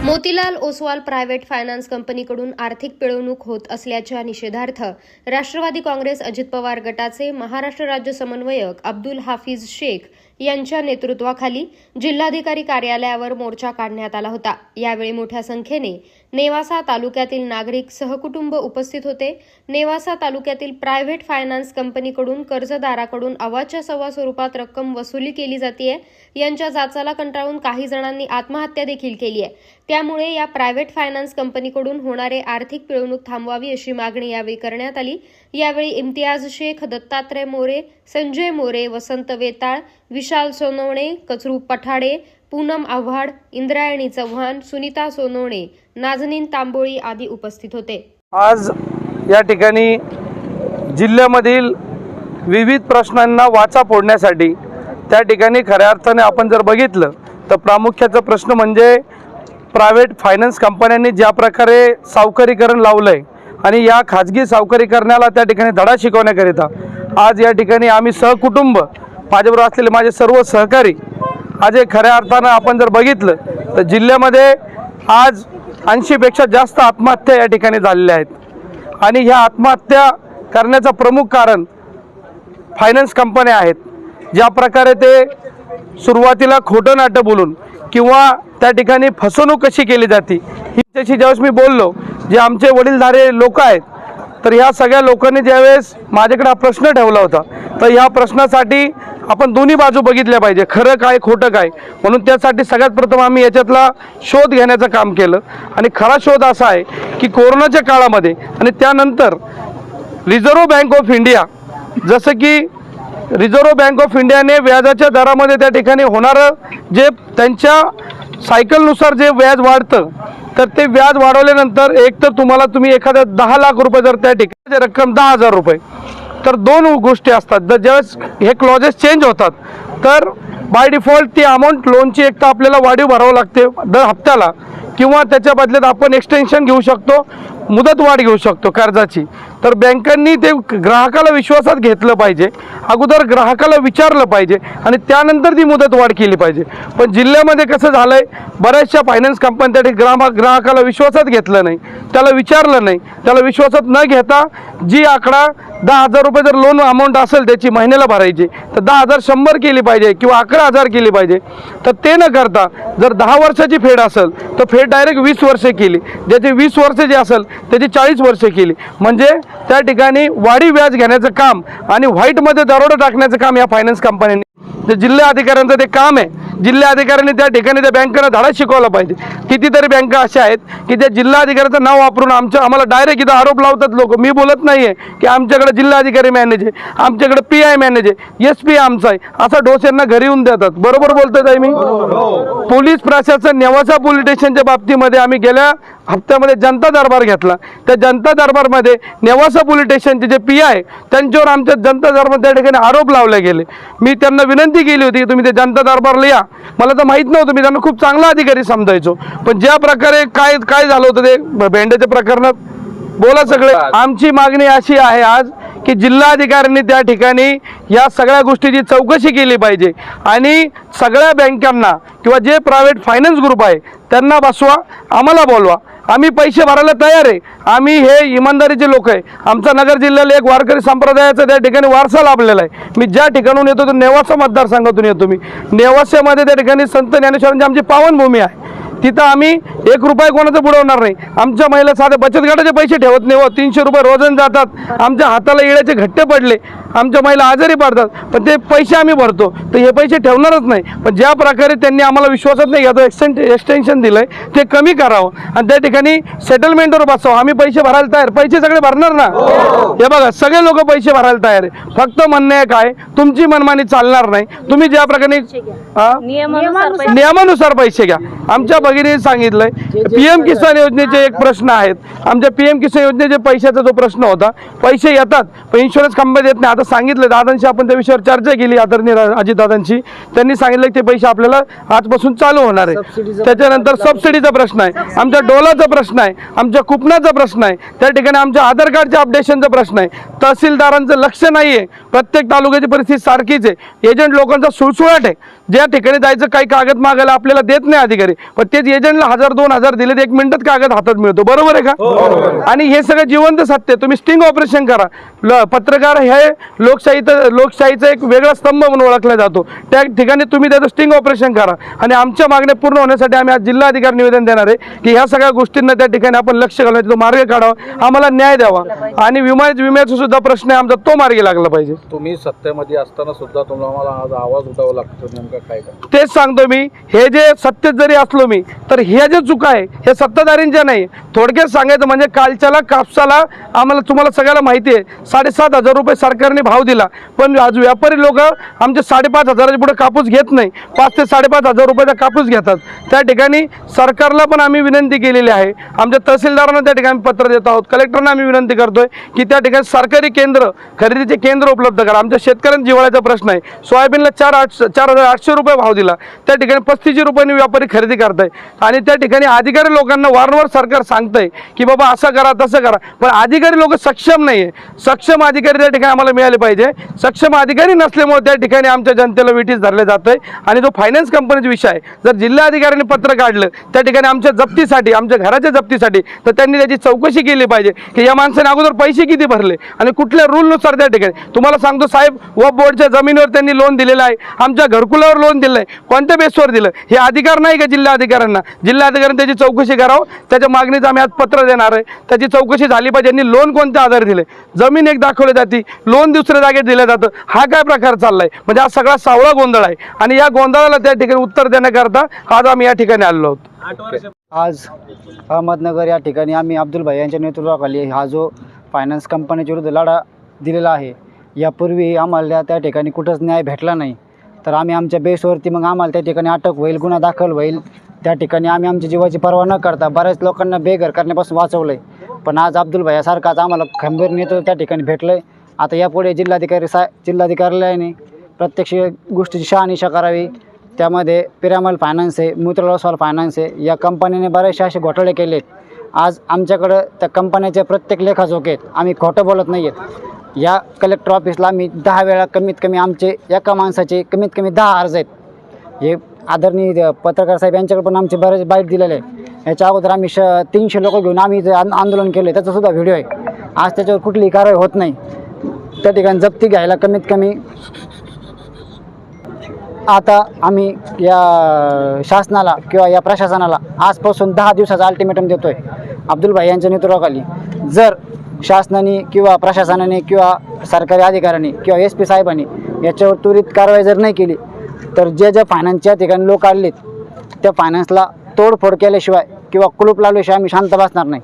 Motilal Oswal private finance कंपनीकडून आर्थिक पिळवणूक होत असल्याच्या निषेधार्थ राष्ट्रवादी काँग्रेस अजित पवार गटाचे महाराष्ट्र राज्य समन्वयक अब्दुल हाफिज शेख यांच्या नेतृत्वाखाली जिल्हाधिकारी कार्यालयावर मोर्चा काढण्यात आला होता। यावेळी मोठ्या संख्येने नेवासा तालुक्यातील नागरिक सहकुटुंब उपस्थित होते। नेवासा तालुक्यातील प्रायव्हेट फायनान्स कंपनीकडून कर्जदाराकडून अवाच्या सव्वा स्वरूपात रक्कम वसुली केली जाते। यांच्या जाचाला कंटाळून काही जणांनी आत्महत्या देखील केली आहे। त्यामुळे या प्रायव्हेट फायनान्स कंपनीकडून होणारे आर्थिक पिळवणूक थांबवावी अशी मागणी यावेळी करण्यात आली। यावेळी इम्तियाज शेख, दत्तात्रय मोरे, संजय मोरे, वसंत वेताळ, विशाल सोनवणे, कचरू पठाडे, पूनम आव्हाड, इंद्रायणी चव्हाण, सुनीता सोनवणे, नाजनीन तांबोळी आदी उपस्थित होते। आज या ठिकाणी जिल्ह्यामधील विविध प्रश्नांना वाचा फोडण्यासाठी त्या ठिकाणी खऱ्या अर्थाने आपण जर बघितलं तर प्रामुख्याचा प्रश्न म्हणजे प्रायव्हेट फायनान्स कंपन्यांनी ज्या प्रकारे सावकारीकरण लावलंय आणि या खाजगी सावकारीकरणाला त्या ठिकाणी धडा शिकवण्याकरिता आज या ठिकाणी आम्ही सहकुटुंब माझ्याबरोबर असलेले माझे सर्व सहकारी आज खऱ्या अर्थानं आपण जर बघितलं तर जिल्ह्यामध्ये आज 80पेक्षा जास्त आत्महत्या या ठिकाणी झालेल्या आहेत आणि ह्या आत्महत्या करण्याचं प्रमुख कारण फायनान्स कंपन्या आहेत। ज्या प्रकारे ते सुरुवातीला खोटं नाटं बोलून किंवा त्या ठिकाणी फसवणूक कशी केली जाते ही त्याची ज्यावेळेस मी बोललो जे आमचे वडीलधारे लोक आहेत तर ह्या सगळ्या लोकांनी ज्यावेळेस माझ्याकडे हा प्रश्न ठेवला होता तर ह्या प्रश्नासाठी आपण दोन्ही बाजू बघितल्या पाहिजे, खरं काय खोटं काय, म्हणून त्यासाठी सगळ्यात प्रथम आम्ही याच्यातला शोध घेण्याचं काम केलं आणि खरा शोध असा आहे की कोरोनाच्या काळामध्ये आणि त्यानंतर रिझर्व्ह बँक ऑफ इंडिया जसं की रिझर्व्ह बँक ऑफ इंडियाने व्याजाच्या दरामध्ये त्या ठिकाणी होणारं जे त्यांच्या सायकलनुसार जे व्याज वाढतं तर ते व्याज वाढवल्यानंतर एक तर तुम्ही एखाद्या 10 लाख रुपये जर त्या ठिकाणी रक्कम 10,000 रुपये तर दोन गोष्टी असतात। जर ज्यावेळेस हे क्लॉजेस चेंज होतात तर बाय डिफॉल्ट ती अमाऊंट लोनची एक तर आपल्याला वाढीव भरावं लागते दर हप्त्याला किंवा त्याच्या बदल्यात आपण एक्सटेन्शन घेऊ शकतो, मुदत वाढ घेऊ शकतो कर्जाची। तर बँकांनी ते ग्राहकाला विश्वासात घेतलं पाहिजे, अगोदर ग्राहकाला विचारलं पाहिजे आणि त्यानंतर ती मुदत वाढ केली पाहिजे। पण जिल्ह्यामध्ये कसं झालंय बऱ्याचशा फायनान्स कंपन्यांसाठी ग्राहकाला विश्वासात घेतलं नाही, त्याला विचारलं नाही, त्याला विश्वासात न घेता जी आकडा 10,000 रुपये जर लोन अमाऊंट असेल त्याची महिन्याला भरायची तर 10,000 100 केली पाहिजे किंवा 11,000 केली पाहिजे। तर ते न करता जर 10 वर्षाची फेड असेल तर फेड डायरेक्ट 20 वर्षे केली, ज्याची 20 वर्षे जे असेल त्याची 40 वर्षे केली। म्हणजे त्या ठिकाणी वाढीव व्याज घेण्याचं काम आणि व्हाईटमध्ये दरोडा टाकण्याचं काम या फायनान्स कंपन्यांनी जे जिल्हा अधिकाऱ्यांचं ते काम आहे। जिल्हा अधिकाऱ्यांनी त्या ठिकाणी त्या बँकांना धडा शिकवला पाहिजे। कितीतरी बँका अशा आहेत की त्या जिल्हा अधिकाऱ्याचं नाव वापरून आम्हाला डायरेक्ट इथं आरोप लावतात लोक। मी बोलत नाही आहे की आमच्याकडे जिल्हा अधिकारी मॅनेज आहे, आमच्याकडे PI मॅनेज आहे, SP आमचा आहे, असा डोस्यांना घरी येऊन देतात। बरोबर बोलतोय मी? पोलीस प्रशासन नेवासा पोलीस स्टेशनच्या बाबतीमध्ये आम्ही गेल्या हप्त्यामध्ये जनता दरबार घेतला। त्या जनता दरबारमध्ये नेवासा पोलीस स्टेशनचे जे PI त्यांच्यावर आमच्या जनता दरबार त्या ठिकाणी आरोप लावले गेले। मी त्यांना विनंती केली होती की तुम्ही ते जनता दरबारला या। मला तर माहीत नव्हतं, मी त्यांना खूप चांगला अधिकारी समजायचो, पण ज्या प्रकारे काय झालं होतं ते भेंड्याच्या प्रकरणात बोला सगळे। आमची मागणी अशी आहे आज की जिल्हाधिकाऱ्यांनी त्या ठिकाणी या सगळ्या गोष्टीची चौकशी केली पाहिजे आणि सगळ्या बँकांना किंवा जे प्रायव्हेट फायनान्स ग्रुप आहे त्यांना बसवा, आम्हाला बोलवा, आम्ही पैसे भरायला तयार आहे। आम्ही हे इमानदारीचे लोक आहे। आमचा नगर जिल्ह्याला एक वारकरी संप्रदायाचा त्या ठिकाणी वारसा लाभलेला आहे। मी ज्या ठिकाणून येतो तो नेवासा मतदारसंघातून येतो। मी नेवासामध्ये त्या ठिकाणी संत ज्ञानेश्वरांची आमची पावनभूमी आहे, तिथं आम्ही 1 रुपया कोणाचं बुडवणार नाही। आमच्या महिला साधे बचत गटाचे पैसे ठेवत नाही, 300 रुपये रोजन जातात, आमच्या हाताला इळ्याचे घट्टे पडले, आमच्या महिला आजारी पडतात, पण ते पैसे आम्ही भरतो तर हे पैसे ठेवणारच नाही। पण ज्या प्रकारे त्यांनी आम्हाला विश्वासात नाही घ्यातो एक्सटेन्शन दिलंय ते कमी करावं आणि त्या ठिकाणी सेटलमेंटवर बसावं। आम्ही पैसे भरायला तयार, पैसे सगळे भरणार ना। हे बघा सगळे लोक पैसे भरायला तयार आहे, फक्त म्हणणं आहे काय तुमची मनमानी चालणार नाही। तुम्ही ज्या प्रकारे नियमानुसार पैसे घ्या। आमच्या भगिनी सांगितलंय PM किसान योजनेचे एक प्रश्न आहेत। आमच्या PM किसान योजनेचे पैशाचा जो प्रश्न होता, पैसे येतात पण इन्शुरन्स कंपनी देत नाही। आता सांगितलं दादांशी, आपण त्या विषयावर चर्चा केली आदरणीय अजितदादांची. त्यांनी सांगितलं की ते पैसे आपल्याला आजपासून चालू होणार आहे. त्याच्यानंतर सबसिडीचा प्रश्न आहे, आमच्या डोलाचा प्रश्न आहे, आमच्या कुपनाचा प्रश्न आहे, त्या ठिकाणी आमच्या आधार कार्डच्या अपडेशनचा प्रश्न आहे. तहसीलदारांचं लक्ष नाही आहे. प्रत्येक तालुक्याची परिस्थिती सारखीच आहे. एजंट लोकांचा सुळसुळाट आहे. ज्या ठिकाणी जायचं काही कागद मागायला आपल्याला देत नाही अधिकारी, पण तेच एजंटला 1000-2000 दिले तर 1 मिनिटात कागद हातात मिळतो. बरोबर आहे का? आणि हे सगळं जिवंत सत्य. तुम्ही स्टिंग ऑपरेशन करा. पत्रकार हे लोकशाहीचा एक वेगळा स्तंभ म्हणून ओळखला जातो. त्या ठिकाणी तुम्ही त्याचं स्टिंग ऑपरेशन करा. आणि आमच्या मागण्या पूर्ण होण्यासाठी आम्ही आज जिल्हाधिकारी निवेदन देणार आहे की ह्या सगळ्या गोष्टींना त्या ठिकाणी आपण लक्ष घालण्याचा तो मार्ग काढावा, आम्हाला न्याय द्यावा. आणि विम्याचा सुद्धा प्रश्न आहे आमचा, तो मार्गी लागला पाहिजे. तुम्ही सत्तेमध्ये असताना सुद्धा तुम्हाला आज आवाज उठावा लागतो, नेमकं काय काय? तेच सांगतो मी. हे जे सत्तेत जरी असलो मी, तर ह्या जे चुका आहे हे सत्ताधारींच्या नाही. थोडक्यात सांगायचं म्हणजे कालच्याला कापसाला आम्हाला, तुम्हाला सगळ्याला माहिती आहे, 7,500 रुपये सरकारने भाव दिला, पण आज व्यापारी लोक आमचे 5,500 पुढे कापूस घेत नाही, 5,000 ते 5,500 रुपयाचा कापूस घेतात. त्या ठिकाणी सरकारला पण आम्ही विनंती केलेली आहे. आमच्या तहसीलदारांना त्या ठिकाणी पत्र देत आहोत, कलेक्टरना आम्ही विनंती करतोय की त्या ठिकाणी सरकारी केंद्र, खरेदीचे केंद्र उपलब्ध करा. आमच्या शेतकऱ्यांचा जिव्हाळ्याचा प्रश्न आहे. सोयाबीनला 4,800 रुपये भाव दिला, त्या ठिकाणी 35 रुपयांनी व्यापारी खरेदी करताय. आणि त्या ठिकाणी अधिकारी लोकांना वारंवार सरकार सांगतंय की बाबा असं करा तसं करा, पण अधिकारी लोक सक्षम नाही आहे. सक्षम अधिकारी त्या ठिकाणी आम्हाला मिळाले पाहिजे. सक्षम अधिकारी नसल्यामुळे त्या ठिकाणी आमच्या जनतेला विटीस धरले जातंय. आणि जो फायनान्स कंपनीचा विषय आहे, जर जिल्हाधिकाऱ्यांनी पत्र काढलं त्या ठिकाणी आमच्या जप्तीसाठी, आमच्या घराच्या जप्तीसाठी, तर त्यांनी त्याची चौकशी केली पाहिजे की या माणसाने अगोदर पैसे किती भरले आणि कुठल्या रूलनुसार. त्या ठिकाणी तुम्हाला सांगतो साहेब, वक्फ बोर्डच्या जमिनीवर त्यांनी लोन दिलेलं आहे, आमच्या घरकुलावर लोन दिलं आहे. कोणत्या बेसवर दिलं हे अधिकार नाही का जिल्हाधिकाऱ्यांना? जिल्हाधिकाऱ्यांनी त्याची चौकशी करावं. त्याच्या मागणीचं आम्ही आज पत्र देणार आहे. त्याची चौकशी झाली पाहिजे. यांनी लोन कोणत्या आधारे दिले, जमीन एक दाखवली जाते, लोन दुसऱ्या जागेत दिलं जातं. हा काय प्रकार चाललाय? म्हणजे हा सगळा सावळा गोंधळ आहे. आणि या गोंधळाला त्या ठिकाणी उत्तर देण्याकरता आज आम्ही या ठिकाणी आलो आहोत. आज अहमदनगर या ठिकाणी आम्ही अब्दुल भाई यांच्या नेतृत्वाखाली हा जो फायनान्स कंपनीच्या विरुद्ध लढा दिलेला आहे, यापूर्वी आम्हाला त्या ठिकाणी कुठंच न्याय भेटला नाही. तर आम्ही आमच्या बेसवरती मग आम्हाला त्या ठिकाणी अटक होईल, गुन्हा दाखल होईल. त्या ठिकाणी आम्ही आमच्या जीवाची पर्वा न करता बऱ्याच लोकांना बेघर करण्यापासून वाचवलं आहे. पण आज अब्दुल भाईसारखाच आम्हाला खंबीर नेतृत्व त्या ठिकाणी भेटलं आहे. आता यापुढे जिल्हाधिकाऱ्यालयाने प्रत्यक्ष गोष्टीची शहानिशा करावी. त्यामध्ये पिरामल फायनान्स आहे, मुत्रलॉसवाल फायनान्स आहे, या कंपनीने बरेचसे असे घोटाळे केले आहेत. आज आमच्याकडं त्या कंपन्याचे प्रत्येक लेखाजोखे आहेत. आम्ही खोटं बोलत नाही आहेत. या कलेक्टर ऑफिसला आम्ही 10 वेळा कमीत कमी आमचे एका माणसाचे कमीत कमी 10 अर्ज आहेत. हे आदरणीय पत्रकार साहेब यांच्याकडे पण आमचे बरेच बाईट दिलेले आहे. याच्या अगोदर आम्ही 300 लोक घेऊन आम्ही जे आंदोलन केले त्याचासुद्धा व्हिडिओ आहे. आज त्याच्यावर कुठलीही कारवाई होत नाही. त्या ठिकाणी जप्ती घ्यायला कमीत कमी आता आम्ही या शासनाला किंवा या प्रशासनाला आजपासून 10 दिवसाचा अल्टिमेटम देतो आहे अब्दुल भाई यांच्या नेतृत्वाखाली. जर शासनाने किंवा प्रशासनाने किंवा सरकारी अधिकाऱ्यांनी किंवा SP साहेबांनी याच्यावर त्वरित कारवाई जर नाही केली, तर जे फायनान्सच्या ठिकाणी लोक आलेत त्या फायनान्सला तोडफोड केल्याशिवाय किंवा कुलूप लावल्याशिवाय आम्ही शांत बसणार नाही.